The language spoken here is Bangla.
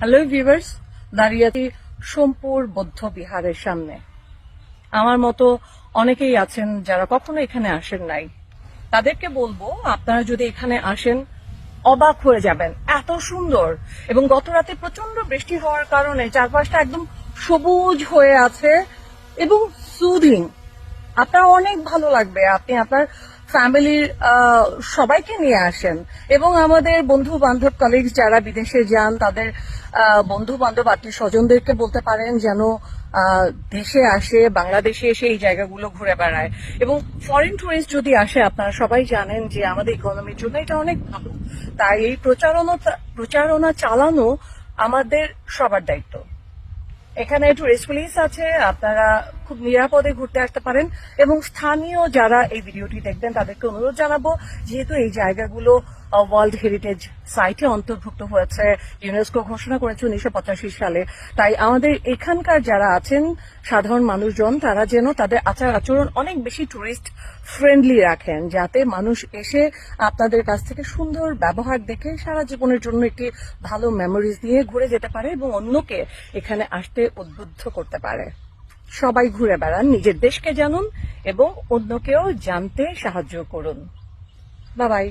হ্যালো ভিউয়ার্স, দাঁড়িয়ে আছি সোমপুর বৌদ্ধ বিহারের সামনে। আমার মতো অনেকেই আছেন যারা কখনো এখানে আসেন নাই। তাদেরকে বলবো, আপনারা যদি এখানে আসেন অবাক হয়ে যাবেন, এত সুন্দর। এবং গত রাতে প্রচন্ড বৃষ্টি হওয়ার কারণে চারপাশটা একদম সবুজ হয়ে আছে এবং সুদিং। আপনার অনেক ভালো লাগবে। আপনি আপনার ফ্যামিলির সবাইকে নিয়ে আসেন এবং আমাদের বন্ধু বান্ধব কলিগস যারা বিদেশে যান তাদের বন্ধু বান্ধব আত্মীয় স্বজনদেরকে বলতে পারেন যেন দেশে আসে, বাংলাদেশে এসে এই জায়গাগুলো ঘুরে বেড়ায়। এবং ফরেন টুরিস্ট যদি আসে, আপনারা সবাই জানেন যে আমাদের ইকোনমির জন্য এটা অনেক ভালো। তাই এই প্রচারণা চালানো আমাদের সবার দায়িত্ব। এখানে টুরিস্ট পুলিশ আছে, আপনারা খুব নিরাপদে ঘুরতে আসতে পারেন। এবং স্থানীয় যারা এই ভিডিওটি দেখবেন তাদেরকে অনুরোধ জানাবো, যেহেতু এই জায়গাগুলো ওয়ার্ল্ড হেরিটেজ সাইটে অন্তর্ভুক্ত হয়েছে, ইউনেস্কো ঘোষণা করেছে 1985 সালে। তাই আমাদের এখানকার যারা আছেন সাধারণ মানুষজন, তারা যেন তাদের আচার আচরণ অনেক বেশি টুরিস্ট ফ্রেন্ডলি রাখেন, যাতে মানুষ এসে আপনাদের কাছ থেকে সুন্দর ব্যবহার দেখে সারা জীবনের জন্য একটি ভালো মেমোরিজ নিয়ে ঘুরে যেতে পারে এবং অন্যকে এখানে আসতে উদ্বুদ্ধ করতে পারে। সবাই ঘুরে বেড়ান, নিজের দেশকে জানুন এবং অন্যকেও জানতে সাহায্য করুন। Bye bye.